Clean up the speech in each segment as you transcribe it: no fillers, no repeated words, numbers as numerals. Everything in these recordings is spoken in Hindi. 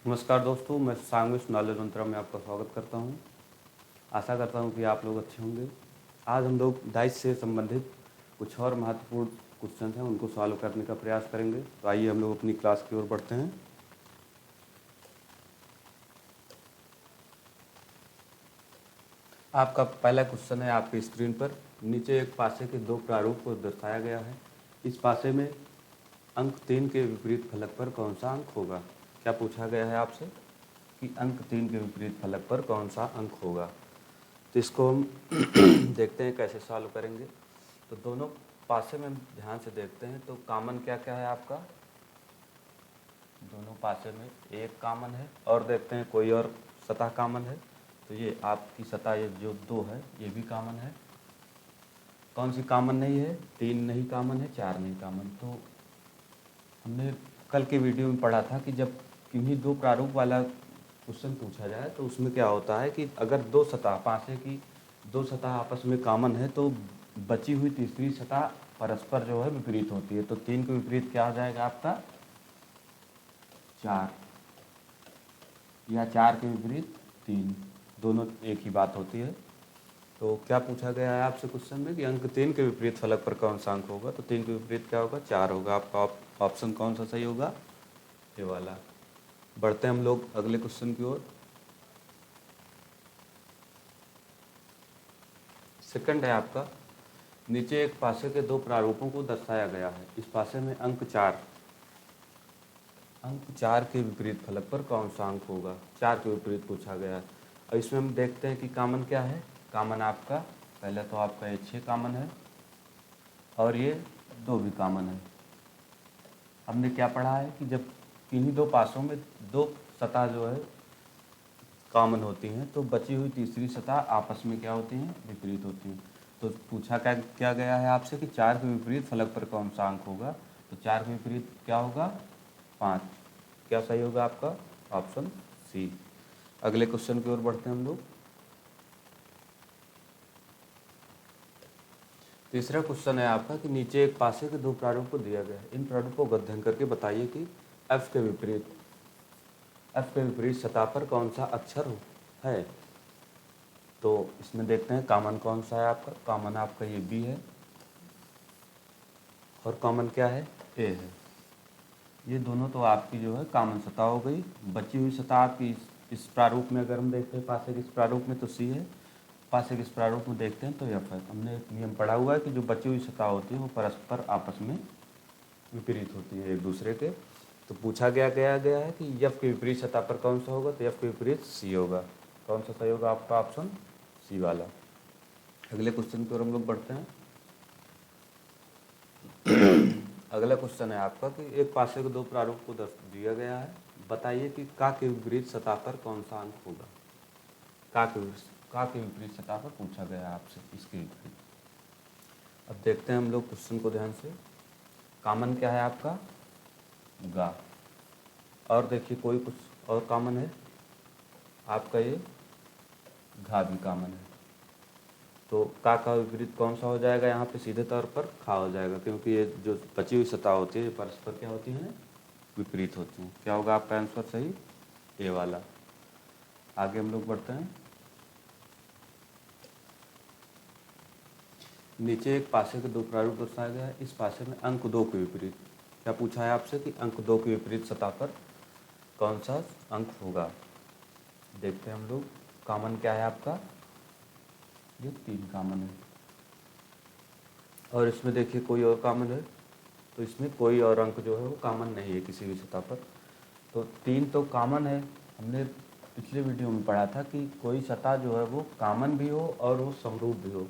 नमस्कार दोस्तों, मैं सांगविश नॉलेज मंत्रा में आपका स्वागत करता हूं। आशा करता हूं कि आप लोग अच्छे होंगे। आज हम लोग डाइस से संबंधित कुछ और महत्वपूर्ण क्वेश्चन हैं, उनको सॉल्व करने का प्रयास करेंगे। तो आइए हम लोग अपनी क्लास की ओर बढ़ते हैं। आपका पहला क्वेश्चन है आपकी स्क्रीन पर। नीचे एक पासे के दो प्रारूप को दर्शाया गया है। इस पासे में अंक 3 के विपरीत फलक पर कौन सा अंक होगा। क्या पूछा गया है आपसे कि अंक 3 के विपरीत फलक पर कौन सा अंक होगा। तो इसको हम देखते हैं कैसे सॉल्व करेंगे। तो दोनों पासे में ध्यान से देखते हैं तो कॉमन क्या क्या है आपका। दोनों पासे में एक कॉमन है और देखते हैं कोई और सतह कॉमन है। तो ये आपकी सतह ये जो 2 है ये भी कॉमन है। कौन सी कॉमन नहीं है? 3 नहीं कॉमन है, 4 नहीं कॉमन। तो हमने कल के वीडियो में पढ़ा था कि जब किन्हीं दो प्रारूप वाला क्वेश्चन पूछा जाए तो उसमें क्या होता है कि अगर दो सतह पासे की दो सतह आपस में कॉमन है तो बची हुई तीसरी सतह परस्पर जो है विपरीत होती है। तो 3 के विपरीत क्या हो जाएगा आपका? 4, या 4 के विपरीत 3, दोनों एक ही बात होती है। तो क्या पूछा गया है आपसे क्वेश्चन में कि अंक 3 के विपरीत फलक पर कौन सा अंक होगा। तो 3 के विपरीत क्या होगा? 4 होगा। आपका ऑप्शन कौन सा सही होगा? ये वाला। बढ़ते हैं हम लोग अगले क्वेश्चन की ओर। सेकंड है आपका, नीचे एक पासे के दो प्रारूपों को दर्शाया गया है। इस पासे में अंक 4 के विपरीत फलक पर कौन सा अंक होगा। 4 के विपरीत पूछा गया है। और इसमें हम देखते हैं कि कॉमन क्या है। कॉमन आपका पहले तो आपका ये 6 कॉमन है और ये 2 भी कॉमन है। हमने क्या पढ़ा है कि जब किन्हीं दो पासों में दो सतह जो है कॉमन होती हैं तो बची हुई तीसरी सतह आपस में क्या होती हैं? विपरीत होती हैं। तो पूछा क्या गया है आपसे कि 4 के विपरीत फलक पर कौन सा अंक होगा। तो 4 के विपरीत क्या होगा? 5। क्या सही होगा आपका? Option C. अगले क्वेश्चन की ओर बढ़ते हैं हम लोग। तीसरा क्वेश्चन है आपका कि नीचे एक पासे के दो प्रारूप को दिया गया है। इन प्रारूपों को अध्ययन करके बताइए कि एफ के विपरीत सतह पर कौन सा अक्षर है। तो इसमें देखते हैं कॉमन कौन सा है आपका। कॉमन आपका ये बी है और कॉमन क्या है? ए है। ये दोनों तो आपकी जो है कॉमन सतह हो गई। बची हुई सतह आपकी इस प्रारूप में अगर हम देखते हैं पासे के इस प्रारूप में तो सी है। पासे के इस प्रारूप में देखते हैं तो एफ है। हमने एक नियम पढ़ा हुआ है कि जो बची हुई सतह होती है वो परस्पर आपस में विपरीत होती है एक दूसरे के। तो पूछा गया है कि एफ के विपरीत सतह पर कौन सा होगा। तो एफ के विपरीत सी होगा। कौन सा सही होगा आपका? ऑप्शन सी वाला। अगले क्वेश्चन की ओर हम लोग बढ़ते हैं। अगला क्वेश्चन है आपका कि एक पासे को दो प्रारूप को दिया गया है। बताइए कि का के विपरीत सतह पर कौन सा अंक होगा। का के विपरीत सतह पर पूछा गया है आपसे इसके विपरीत। अब देखते हैं हम लोग क्वेश्चन को ध्यान से। कॉमन क्या है आपका? गा। और देखिए कोई कुछ और कॉमन है आपका? ये घा भी कॉमन है। तो का विपरीत कौन सा हो जाएगा? यहाँ पे सीधे तौर पर खा हो जाएगा, क्योंकि ये जो बची हुई सतह होती है ये परस्पर क्या होती हैं? विपरीत होती हैं। क्या होगा आपका आंसर सही? ए वाला। आगे हम लोग बढ़ते हैं। नीचे एक पासे के दो प्रारूप दर्शाया गया है। इस पासे में अंक 2 के विपरीत क्या पूछा है आपसे कि अंक 2 के विपरीत सतह पर कौन सा अंक होगा। देखते हैं हम लोग। कॉमन क्या है आपका? ये 3 कॉमन है। और इसमें देखिए कोई और कॉमन है तो इसमें कोई और अंक जो है वो कॉमन नहीं है किसी भी सतह पर। तो 3 तो कॉमन है। हमने पिछले वीडियो में पढ़ा था कि कोई सतह जो है वो कॉमन भी हो और वो समरूप भी हो।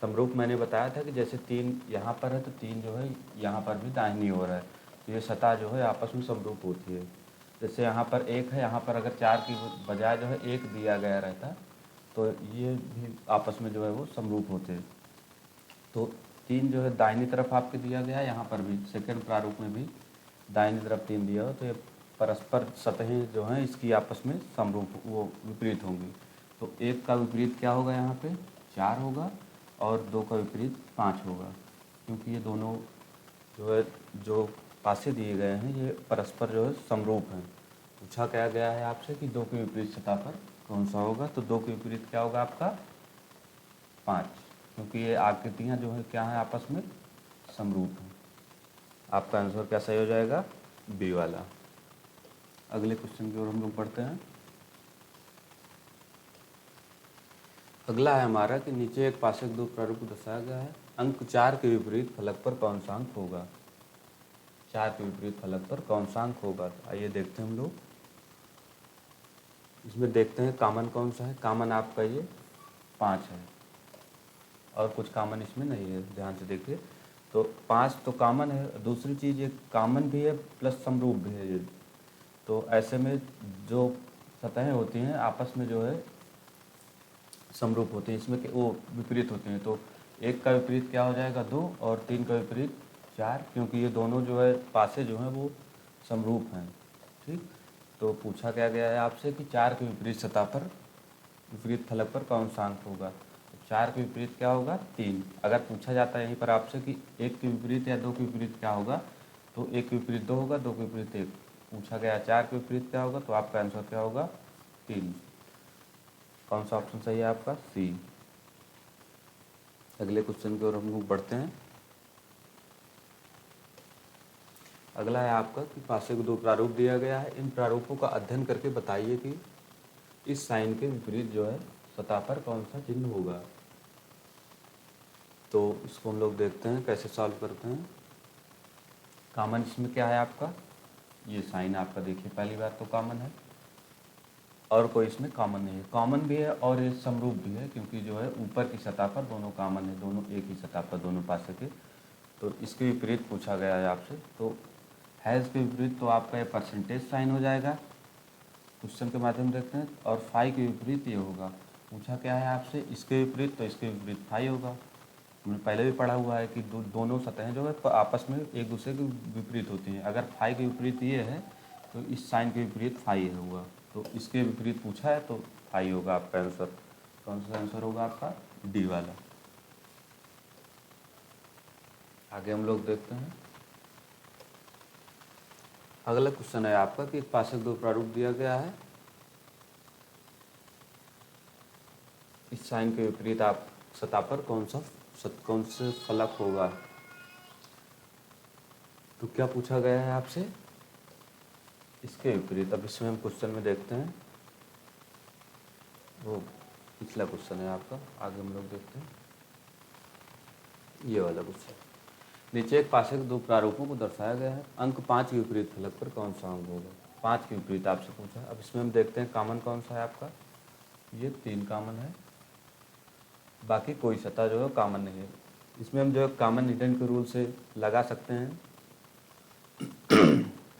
समरूप मैंने बताया था कि जैसे 3 यहाँ पर है तो 3 जो है यहाँ पर भी दाहिनी ओर है। तो ये सतह जो है आपस में समरूप होती है। जैसे यहाँ पर 1 है, यहाँ पर अगर 4 की बजाय जो है 1 दिया गया रहता तो ये भी आपस में जो है वो समरूप होते हैं। तो 3 जो है दाहिनी तरफ आपके दिया गया है, यहाँ पर भी सेकंड प्रारूप में भी दाहिनी तरफ 3 दिया हो। तो ये परस्पर सतहें जो हैं इसकी आपस में समरूप वो विपरीत होंगी। तो 1 का विपरीत क्या होगा? यहाँ पे 4 होगा और 2 का विपरीत 5 होगा, क्योंकि ये दोनों जो है जो पासे दिए गए हैं ये परस्पर जो है समरूप हैं। पूछा क्या गया है आपसे कि 2 के विपरीत सतह पर कौन सा होगा, तो 2 के विपरीत क्या होगा आपका 5, क्योंकि ये आकृतियाँ जो है क्या है आपस में समरूप हैं। आपका आंसर क्या सही हो जाएगा, बी वाला। अगले क्वेश्चन की ओर हम लोग पढ़ते हैं। अगला है हमारा कि नीचे एक पाशक दो प्रारूप को दर्शाया गया है, अंक 4 के विपरीत फलक पर कौन सा अंक होगा। 4 के विपरीत फलक पर कौन सा अंक होगा, आइए देखते हैं हम लोग। इसमें देखते हैं कॉमन कौन सा है। कॉमन आपका ये 5 है और कुछ कॉमन इसमें नहीं है, ध्यान से देखिए। तो 5 तो कॉमन है, दूसरी चीज़ ये कॉमन भी है प्लस समरूप भी है ये। तो ऐसे में जो सतहें होती हैं आपस में जो है समरूप होते हैं, इसमें वो विपरीत होते हैं। तो 1 का विपरीत क्या हो जाएगा 2 और 3 का विपरीत 4, क्योंकि ये दोनों जो है पासे जो हैं वो समरूप हैं। ठीक, तो पूछा क्या गया है आपसे कि 4 के विपरीत सतह पर विपरीत फलक पर कौन सा अंक होगा। तो 4 के विपरीत क्या होगा 3। अगर पूछा जाता है यहीं पर आपसे कि 1 के विपरीत या 2 के विपरीत क्या होगा, तो 1 के विपरीत 2 होगा, 2 के विपरीत 1। पूछा गया 4 के विपरीत क्या होगा, तो आपका आंसर क्या होगा 3। कौन सा ऑप्शन सही है आपका, सी। अगले क्वेश्चन की ओर हम लोग बढ़ते हैं। अगला है आपका कि पासे को 2 प्रारूप दिया गया है, इन प्रारूपों का अध्ययन करके बताइए कि इस साइन के विपरीत जो है सतह पर कौन सा चिन्ह होगा। तो इसको हम लोग देखते हैं कैसे सॉल्व करते हैं। कॉमन इसमें क्या है आपका, ये साइन आपका देखिए, पहली बात तो कॉमन है और कोई इसमें कॉमन नहीं है। कॉमन भी है और ये समरूप भी है, क्योंकि जो है ऊपर की सतह पर दोनों कॉमन है, दोनों एक ही सतह पर दोनों पासे के। तो इसके विपरीत पूछा गया है आपसे, तो हैज़ के विपरीत तो आपका ये परसेंटेज साइन हो जाएगा, क्वेश्चन के माध्यम देखते हैं। और फाई के विपरीत ये होगा। पूछा क्या है आपसे इसके विपरीत, तो इसके विपरीत फाई होगा। हमने पहले भी पढ़ा हुआ है कि दोनों सतहें जो है आपस में एक दूसरे के विपरीत होती हैं। अगर फाई के विपरीत ये है तो इस साइन के विपरीत फाई है हुआ, तो इसके विपरीत पूछा है तो फाई होगा आपका आंसर। कौन सा आंसर होगा आपका, डी वाला। आगे हम लोग देखते हैं। अगला क्वेश्चन है आपका कि एक पाशक दो प्रारूप दिया गया है, इस साइन के विपरीत आप सतह पर कौन से फलक होगा। तो क्या पूछा गया है आपसे, इसके विपरीत। अब इसमें हम क्वेश्चन में देखते हैं, वो पिछला क्वेश्चन है आपका, आगे हम लोग देखते हैं ये वाला क्वेश्चन। नीचे एक पाशक दो प्रारूपों को दर्शाया गया है, अंक 5 के विपरीत फलक पर कौन सा अंक होगा। 5 के विपरीत आपसे पूछा है। अब इसमें हम देखते हैं कॉमन कौन सा है आपका, ये 3 कॉमन है, बाकी कोई सतह जो है कॉमन नहीं है। इसमें हम जो है कॉमन हिडन के रूल से लगा सकते हैं।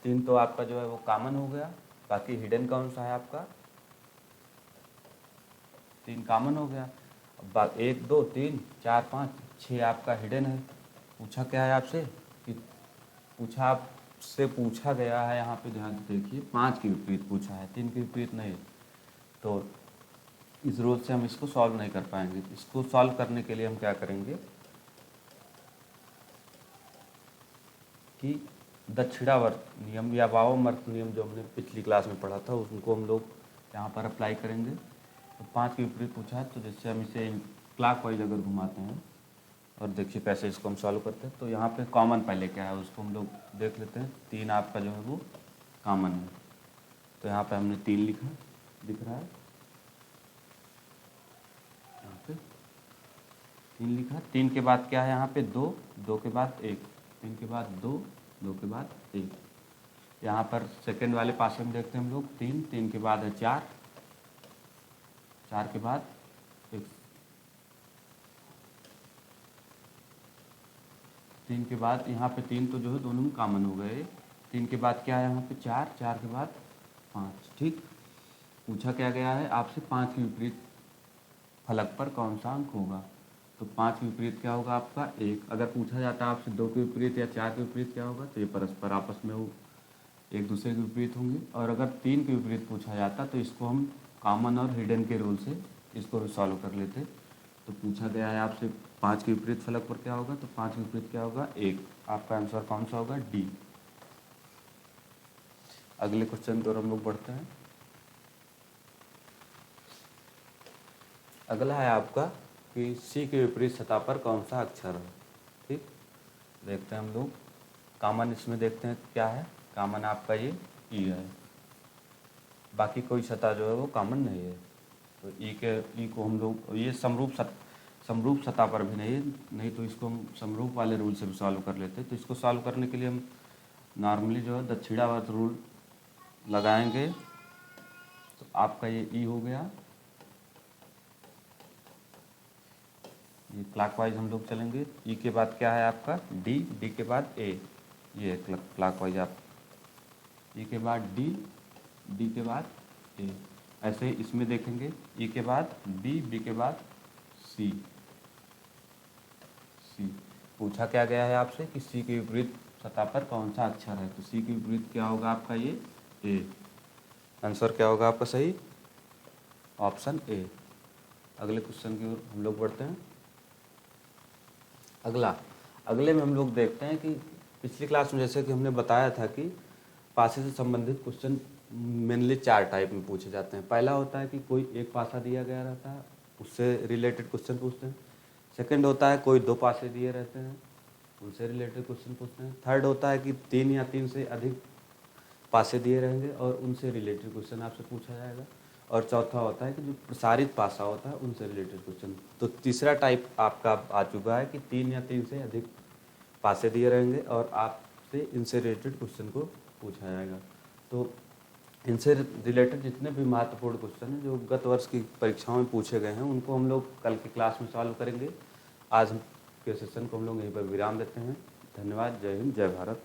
3 तो आपका जो है वो कॉमन हो गया, बाकी हिडन कौन सा है आपका, 3 कॉमन हो गया। अब 1 2 3 4 5 6 आपका हिडन है। पूछा क्या है आपसे कि पूछा गया है यहाँ पे, ध्यान से देखिए, 5 के विपरीत पूछा है, 3 के विपरीत नहीं। तो इस रूल से हम इसको सॉल्व नहीं कर पाएंगे। इसको सॉल्व करने के लिए हम क्या करेंगे कि दक्षिणावर्त नियम या वामावर्त नियम जो हमने पिछली क्लास में पढ़ा था उनको हम लोग यहाँ पर अप्लाई करेंगे। तो 5 के विपरीत पूछा है, तो जैसे हम इसे क्लॉकवाइज अगर घुमाते हैं और देखिए कैसे इसको हम सॉल्व करते हैं। तो यहाँ पे कॉमन पहले क्या है उसको हम लोग देख लेते हैं। 3 आपका जो है वो कॉमन है, तो यहाँ पे हमने 3 लिखा, दिख रहा है यहाँ पे 3 लिखा। 3 के बाद क्या है यहाँ पे 2, 2 के बाद 1, 3 के बाद 2, 2 के बाद 1। यहाँ पर सेकंड वाले पासे में देखते हैं हम लोग 3, 3 के बाद है 4, 4 के बाद 1, 3 के बाद यहाँ पे 3 तो जो है दोनों में कॉमन हो गए। 3 के बाद क्या है यहाँ पे 4, 4 के बाद 5। ठीक, पूछा क्या गया है आपसे 5 के विपरीत फलक पर कौन सा अंक होगा। तो 5 के विपरीत क्या होगा आपका 1। अगर पूछा जाता है आपसे 2 के विपरीत या 4 के विपरीत क्या होगा, तो ये परस्पर आपस में वो एक दूसरे के विपरीत होंगे। और अगर 3 के विपरीत पूछा जाता तो इसको हम कॉमन और हिडन के रूल से इसको सॉल्व कर लेते। तो पूछा गया है आपसे 5 के विपरीत फलक पर क्या होगा, तो 5 के विपरीत क्या होगा 1। आपका आंसर कौन सा होगा, डी। अगले क्वेश्चन की ओर हम लोग बढ़ते हैं। अगला है आपका कि सी के विपरीत सतह पर कौन सा अक्षर है। ठीक, देखते हैं हम लोग। कॉमन इसमें देखते हैं क्या है। कॉमन आपका ये ई है, बाकी कोई सतह जो है वो कॉमन नहीं है। तो ई को हम लोग ये समरूप सतह पर भी नहीं तो इसको हम समरूप वाले रूल से भी सॉल्व कर लेते हैं। तो इसको सॉल्व करने के लिए हम नॉर्मली जो है दक्षिणावर्त रूल लगाएंगे। तो आपका ये ई हो गया, ये क्लॉकवाइज हम लोग चलेंगे। ई के बाद क्या है आपका डी, डी के बाद ए, ये क्लॉकवाइज आप ई के बाद डी, डी के बाद ए, ऐसे ही इसमें देखेंगे। ई के बाद बी, बी के बाद सी, सी। पूछा क्या गया है आपसे कि सी के विपरीत सतह पर कौन सा अक्षर है। तो सी के विपरीत क्या होगा आपका ये ए। आंसर क्या होगा आपका सही, ऑप्शन ए। अगले क्वेश्चन की ओर हम लोग बढ़ते हैं। अगले में हम लोग देखते हैं कि पिछली क्लास में जैसे कि हमने बताया था कि पासे से संबंधित क्वेश्चन मेनली 4 टाइप में पूछे जाते हैं। पहला होता है कि कोई एक पासा दिया गया रहता है, उससे रिलेटेड क्वेश्चन पूछते हैं। सेकंड होता है कोई 2 पासे दिए रहते हैं, उनसे रिलेटेड क्वेश्चन पूछते हैं। थर्ड होता है कि 3 या 3 से अधिक पासे दिए रहेंगे और उनसे रिलेटेड क्वेश्चन आपसे पूछा जाएगा। और चौथा होता है कि जो प्रसारित पासा होता है उनसे रिलेटेड क्वेश्चन। तो तीसरा टाइप आपका आ चुका है कि 3 या 3 से अधिक पासे दिए रहेंगे और आपसे इनसे रिलेटेड क्वेश्चन को पूछा जाएगा। तो इनसे रिलेटेड जितने भी महत्वपूर्ण क्वेश्चन हैं जो गत वर्ष की परीक्षाओं में पूछे गए हैं उनको हम लोग कल की क्लास में सॉल्व करेंगे। आज के सेशन को हम लोग यहीं पर विराम देते हैं। धन्यवाद। जय हिंद, जय भारत।